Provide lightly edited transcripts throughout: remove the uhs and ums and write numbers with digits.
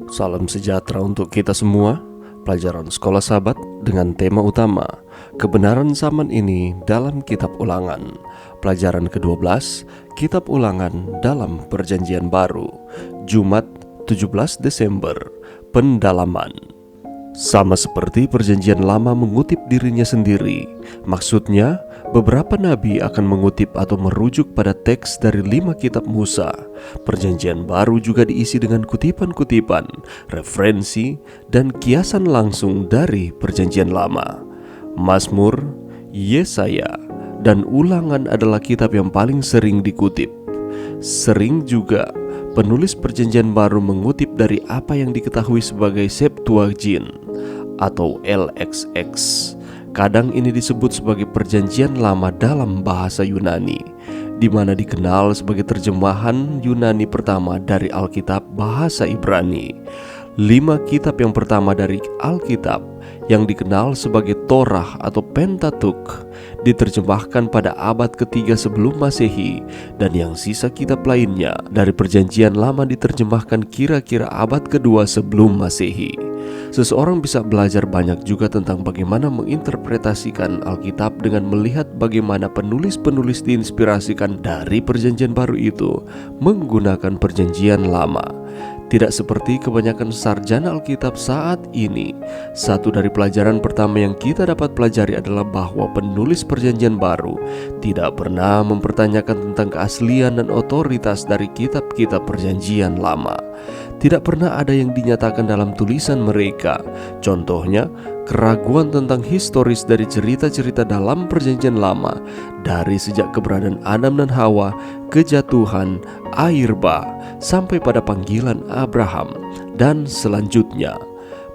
Salam sejahtera untuk kita semua. Pelajaran Sekolah Sahabat dengan tema utama kebenaran zaman ini dalam Kitab Ulangan. Pelajaran ke-12, Kitab Ulangan dalam Perjanjian Baru. Jumat 17 Desember. Pendalaman. Sama seperti Perjanjian Lama mengutip dirinya sendiri, maksudnya beberapa nabi akan mengutip atau merujuk pada teks dari 5 kitab Musa. Perjanjian Baru juga diisi dengan kutipan-kutipan, referensi, dan kiasan langsung dari Perjanjian Lama. Mazmur, Yesaya, dan Ulangan adalah kitab yang paling sering dikutip. Sering juga penulis Perjanjian Baru mengutip dari apa yang diketahui sebagai Septuagint atau LXX. Kadang ini disebut sebagai Perjanjian Lama dalam bahasa Yunani, di mana dikenal sebagai terjemahan Yunani pertama dari Alkitab bahasa Ibrani. 5 kitab yang pertama dari Alkitab yang dikenal sebagai Torah atau Pentateuch diterjemahkan pada abad ketiga sebelum Masehi, dan yang sisa kitab lainnya dari Perjanjian Lama diterjemahkan kira-kira abad kedua sebelum Masehi. Seseorang bisa belajar banyak juga tentang bagaimana menginterpretasikan Alkitab dengan melihat bagaimana penulis-penulis diinspirasikan dari Perjanjian Baru itu menggunakan Perjanjian Lama. Tidak seperti kebanyakan sarjana Alkitab saat ini, satu dari pelajaran pertama yang kita dapat pelajari adalah bahwa penulis Perjanjian Baru tidak pernah mempertanyakan tentang keaslian dan otoritas dari kitab-kitab Perjanjian Lama. Tidak pernah ada yang dinyatakan dalam tulisan mereka. Contohnya, keraguan tentang historis dari cerita-cerita dalam Perjanjian Lama, dari sejak keberadaan Adam dan Hawa, kejatuhan, air bah, sampai pada panggilan Abraham, dan selanjutnya.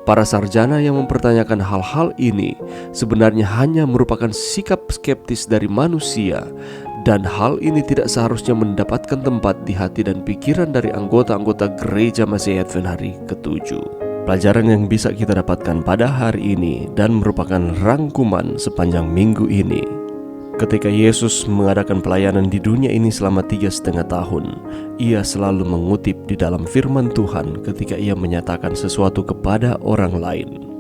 Para sarjana yang mempertanyakan hal-hal ini sebenarnya hanya merupakan sikap skeptis dari manusia, dan hal ini tidak seharusnya mendapatkan tempat di hati dan pikiran dari anggota-anggota Gereja Masih Advent hari ke-7. Pelajaran yang bisa kita dapatkan pada hari ini dan merupakan rangkuman sepanjang minggu ini. Ketika Yesus mengadakan pelayanan di dunia ini selama 3,5 tahun, ia selalu mengutip di dalam firman Tuhan ketika ia menyatakan sesuatu kepada orang lain.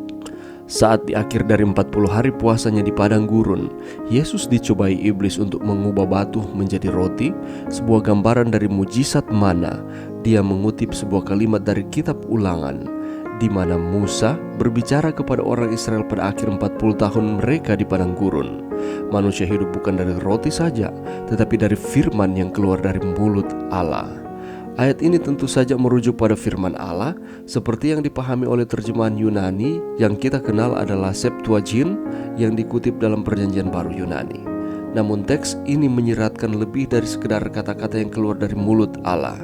Saat di akhir dari 40 hari puasanya di padang gurun, Yesus dicobai iblis untuk mengubah batu menjadi roti, sebuah gambaran dari mujizat mana. Dia mengutip sebuah kalimat dari kitab Ulangan, di mana Musa berbicara kepada orang Israel pada akhir 40 tahun mereka di padang gurun. Manusia hidup bukan dari roti saja, tetapi dari firman yang keluar dari mulut Allah. Ayat ini tentu saja merujuk pada firman Allah seperti yang dipahami oleh terjemahan Yunani yang kita kenal adalah Septuagint yang dikutip dalam Perjanjian Baru Yunani. Namun teks ini menyiratkan lebih dari sekedar kata-kata yang keluar dari mulut Allah.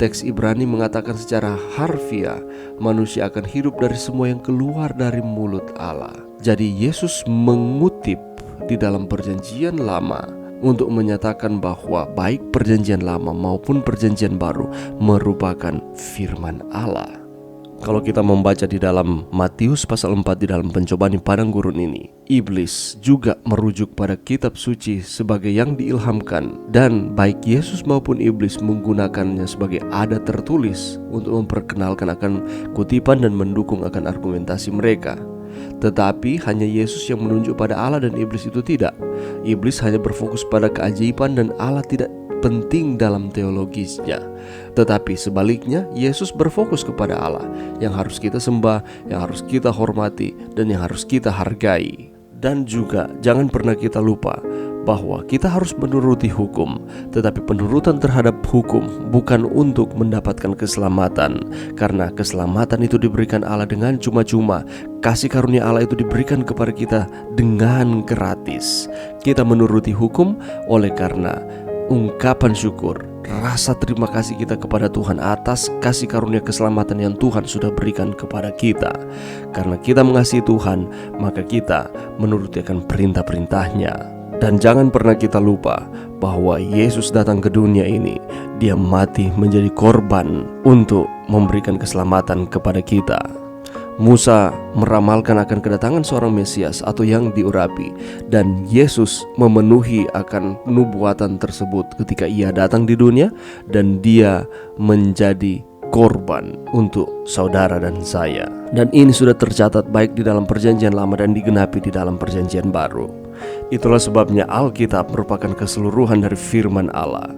Teks Ibrani mengatakan secara harfiah, manusia akan hidup dari semua yang keluar dari mulut Allah. Jadi Yesus mengutip di dalam Perjanjian Lama untuk menyatakan bahwa baik Perjanjian Lama maupun Perjanjian Baru merupakan firman Allah. Kalau kita membaca di dalam Matius pasal 4 di dalam pencobaan di padang gurun ini, iblis juga merujuk pada kitab suci sebagai yang diilhamkan, dan baik Yesus maupun iblis menggunakannya sebagai adat tertulis untuk memperkenalkan akan kutipan dan mendukung akan argumentasi mereka. Tetapi hanya Yesus yang menunjuk pada Allah dan iblis itu tidak. Iblis hanya berfokus pada keajaiban dan Allah tidak penting dalam teologisnya. Tetapi sebaliknya, Yesus berfokus kepada Allah yang harus kita sembah, yang harus kita hormati, dan yang harus kita hargai. Dan juga jangan pernah kita lupa bahwa kita harus menuruti hukum, tetapi penurutan terhadap hukum bukan untuk mendapatkan keselamatan, karena keselamatan itu diberikan Allah dengan cuma-cuma. Kasih karunia Allah itu diberikan kepada kita dengan gratis. Kita menuruti hukum oleh karena ungkapan syukur, rasa terima kasih kita kepada Tuhan atas kasih karunia keselamatan yang Tuhan sudah berikan kepada kita. Karena kita mengasihi Tuhan, maka kita menuruti akan perintah-perintahnya. Dan jangan pernah kita lupa bahwa Yesus datang ke dunia ini. Dia mati menjadi korban untuk memberikan keselamatan kepada kita. Musa meramalkan akan kedatangan seorang Mesias atau yang diurapi, dan Yesus memenuhi akan nubuatan tersebut ketika ia datang di dunia dan dia menjadi berkorban untuk saudara dan saya. Dan ini sudah tercatat baik di dalam perjanjian lama dan digenapi di dalam perjanjian baru. Itulah sebabnya Alkitab merupakan keseluruhan dari firman Allah,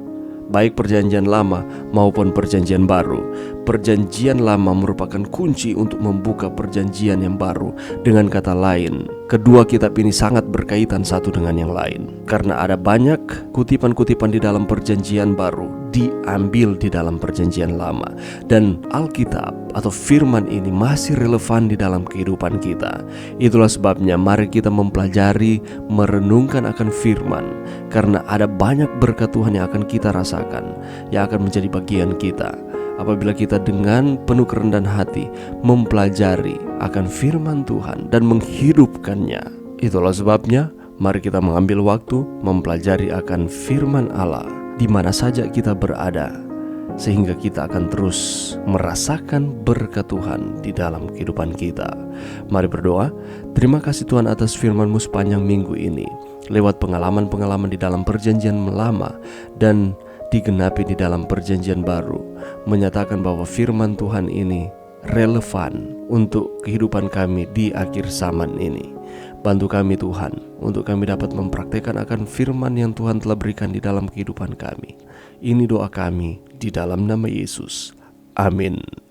baik perjanjian lama maupun perjanjian baru. Perjanjian lama merupakan kunci untuk membuka perjanjian yang baru. Dengan kata lain, kedua kitab ini sangat berkaitan satu dengan yang lain, karena ada banyak kutipan-kutipan di dalam perjanjian baru diambil di dalam perjanjian lama. Dan Alkitab atau firman ini masih relevan di dalam kehidupan kita. Itulah sebabnya mari kita mempelajari, merenungkan akan firman, karena ada banyak berkat Tuhan yang akan kita rasakan, yang akan menjadi bagian kita apabila kita dengan penuh kerendahan hati mempelajari akan firman Tuhan dan menghidupkannya. Itulah sebabnya mari kita mengambil waktu mempelajari akan firman Allah di mana saja kita berada, sehingga kita akan terus merasakan berkat Tuhan di dalam kehidupan kita. Mari berdoa. Terima kasih Tuhan atas firman-Mu sepanjang minggu ini, lewat pengalaman-pengalaman di dalam perjanjian lama dan digenapi di dalam perjanjian baru, menyatakan bahwa firman Tuhan ini relevan untuk kehidupan kami di akhir zaman ini. Bantu kami Tuhan, untuk kami dapat mempraktekkan akan firman yang Tuhan telah berikan di dalam kehidupan kami. Ini doa kami di dalam nama Yesus. Amin.